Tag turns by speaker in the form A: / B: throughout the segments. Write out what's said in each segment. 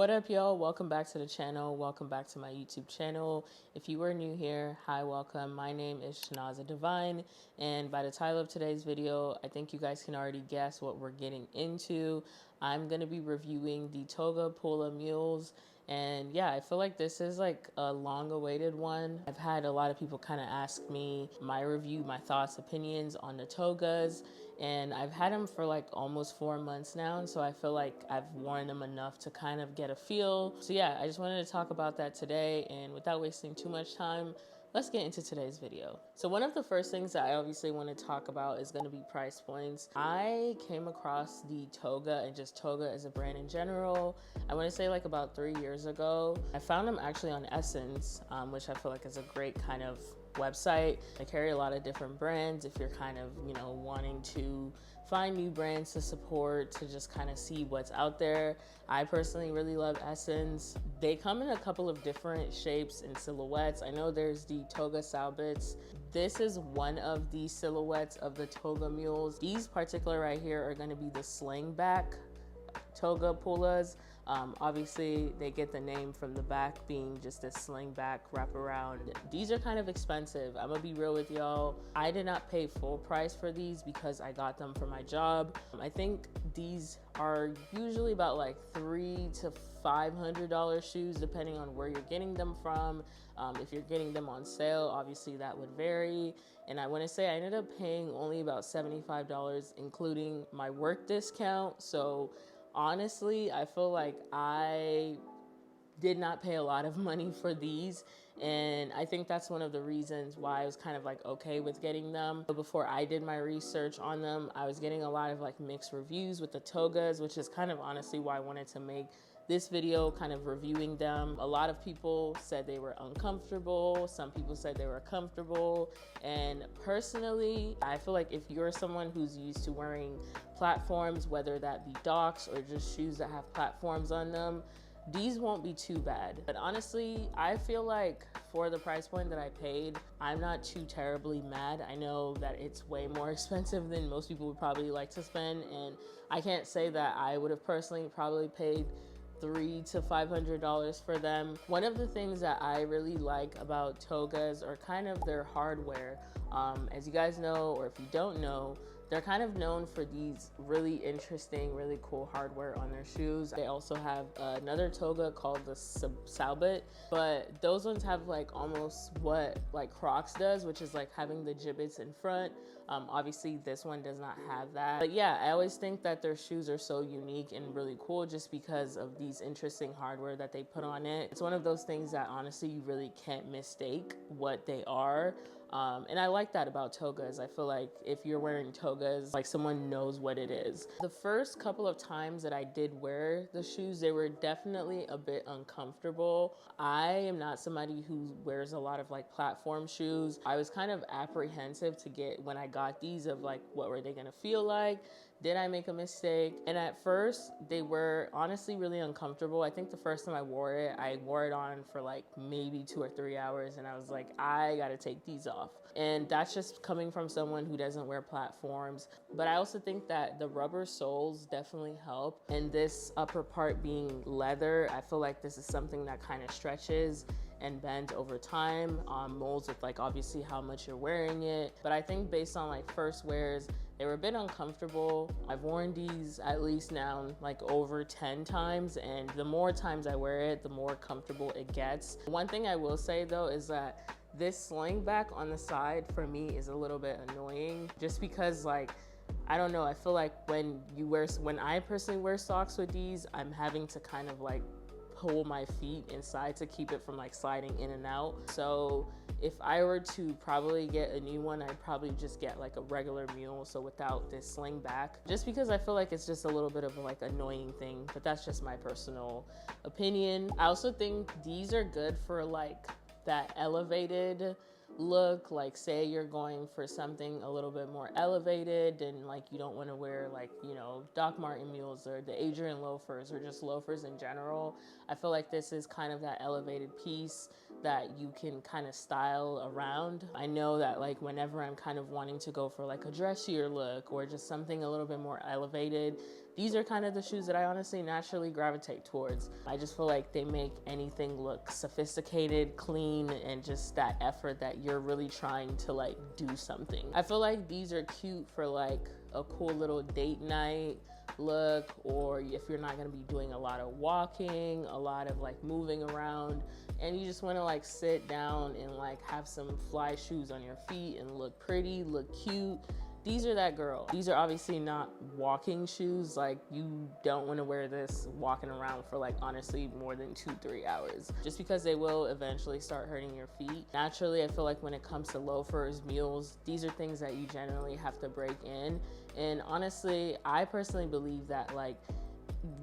A: What up, y'all? Welcome back to the channel. Welcome back to my YouTube channel. If you are new here, hi, welcome. My name is Shanaza Divine, and by the title of today's video, I think you guys can already guess what we're getting into. I'm going to be reviewing the Toga Pulla Mules. And yeah, I feel like this is like a long awaited one. I've had a lot of people kind of ask me my review, my thoughts, opinions on the Togas. And I've had them for like almost 4 months now. And so I feel like I've worn them enough to kind of get a feel. So yeah, I just wanted to talk about that today. And without wasting too much time, let's get into today's video. So one of the first things that I obviously want to talk about is going to be price points. I came across the Toga and just Toga as a brand in general, I want to say like about 3 years ago. I found them actually on Essence, which I feel like is a great kind of website. They carry a lot of different brands if you're kind of, wanting to find new brands to support, to just kind of see what's out there. I personally really love Essence. They come in a couple of different shapes and silhouettes. I know there's the Toga Salbits. This is one of the silhouettes of the Toga Mules. These particular right here are going to be the sling back Toga Pullas. Obviously they get the name from the back being just a sling back wraparound. These are kind of expensive. I'm gonna be real with y'all. I did not pay full price for these because I got them for my job. I think these are usually about like $300 to $500 shoes depending on where you're getting them from. If you're getting them on sale, obviously that would vary. And I want to say I ended up paying only about $75 including my work discount. So honestly, I feel like I did not pay a lot of money for these, and I think that's one of the reasons why I was kind of like okay with getting them. But before I did my research on them, I was getting a lot of like mixed reviews with the Togas, which is kind of honestly why I wanted to make this video kind of reviewing them. A lot of people said they were uncomfortable. Some people said they were comfortable. And personally, I feel like if you're someone who's used to wearing platforms, whether that be Docs or just shoes that have platforms on them, these won't be too bad. But honestly, I feel like for the price point that I paid, I'm not too terribly mad. I know that it's way more expensive than most people would probably like to spend, and I can't say that I would have personally probably paid $300 to $500 for them. One of the things that I really like about Togas are kind of their hardware. As you guys know, or if you don't know, they're kind of known for these really interesting, really cool hardware on their shoes. They also have another Toga called the Salbit, but those ones have like almost what like Crocs does, which is like having the gibbets in front. Obviously this one does not have that. But yeah, I always think that their shoes are so unique and really cool just because of these interesting hardware that they put on it. It's one of those things that honestly you really can't mistake what they are. And I like that about Togas. I feel like if you're wearing Togas, like someone knows what it is. The first couple of times that I did wear the shoes, they were definitely a bit uncomfortable. I am not somebody who wears a lot of like platform shoes. I was kind of apprehensive to get when I got these of like, what were they gonna feel like? Did I make a mistake? And at first they were honestly really uncomfortable. I think the first time I wore it on for like maybe 2 or 3 hours, and I was like, I gotta take these off. And that's just coming from someone who doesn't wear platforms. But I also think that the rubber soles definitely help. And this upper part being leather, I feel like this is something that kind of stretches and bends over time, molds with like obviously how much you're wearing it. But I think based on like first wears, they were a bit uncomfortable. I've worn these at least now like over 10 times, and the more times I wear it, the more comfortable it gets. One thing I will say though is that this sling back on the side for me is a little bit annoying, just because like, I don't know, I feel like when I personally wear socks with these, I'm having to kind of like pull my feet inside to keep it from like sliding in and out. So if I were to probably get a new one, I'd probably just get like a regular mule, so without this sling back, just because I feel like it's just a little bit of a like annoying thing, but that's just my personal opinion. I also think these are good for like that elevated look, like say you're going for something a little bit more elevated and like you don't want to wear like, Doc Marten mules or the Adrian loafers or just loafers in general. I feel like this is kind of that elevated piece that you can kind of style around. I know that like whenever I'm kind of wanting to go for like a dressier look or just something a little bit more elevated, these are kind of the shoes that I honestly naturally gravitate towards. I just feel like they make anything look sophisticated, clean, and just that effort that you're really trying to like do something. I feel like these are cute for like a cool little date night look, or if you're not going to be doing a lot of walking, a lot of like moving around, and you just want to like sit down and like have some fly shoes on your feet and look pretty, look cute. These are that girl. These are obviously not walking shoes. Like, you don't want to wear this walking around for like honestly more than 2-3 hours, just because they will eventually start hurting your feet. Naturally, I feel like when it comes to loafers, mules, these are things that you generally have to break in. And honestly, I personally believe that like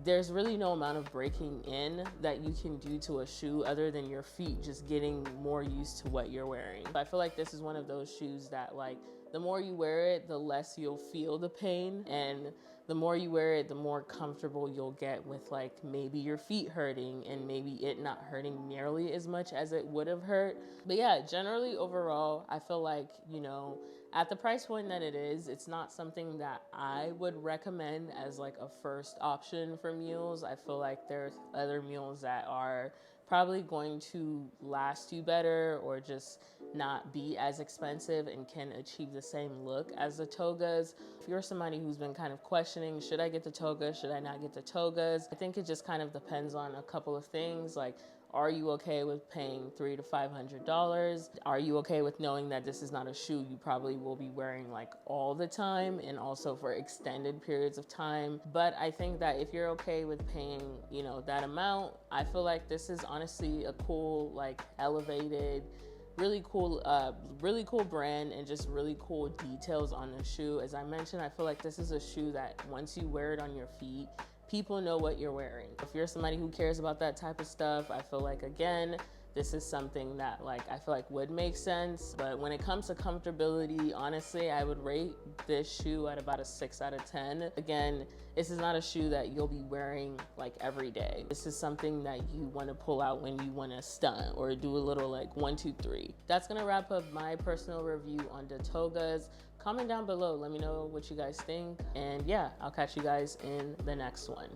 A: there's really no amount of breaking in that you can do to a shoe other than your feet just getting more used to what you're wearing. I feel like this is one of those shoes that like the more you wear it, the less you'll feel the pain, and the more you wear it, the more comfortable you'll get with like maybe your feet hurting and maybe it not hurting nearly as much as it would have hurt. But yeah, generally overall, I feel like, you know, at the price point that it is, it's not something that I would recommend as like a first option for mules. I feel like there's other mules that are probably going to last you better or just not be as expensive and can achieve the same look as the Togas. If you're somebody who's been kind of questioning, should I get the Toga, should I not get the Togas? I think it just kind of depends on a couple of things. Like, are you okay with paying $300 to $500? Are you okay with knowing that this is not a shoe you probably will be wearing like all the time and also for extended periods of time? But I think that if you're okay with paying, you know, that amount, I feel like this is honestly a cool, like elevated, really cool brand and just really cool details on the shoe. As I mentioned, I feel like this is a shoe that once you wear it on your feet, people know what you're wearing. If you're somebody who cares about that type of stuff, I feel like, again, this is something that like I feel like would make sense. But when it comes to comfortability, honestly, I would rate this shoe at about a 6 out of 10. Again, this is not a shoe that you'll be wearing like every day. This is something that you want to pull out when you want to stunt or do a little like 1, 2, 3. That's gonna wrap up my personal review on the Togas. Comment down below, let me know what you guys think. And yeah, I'll catch you guys in the next one.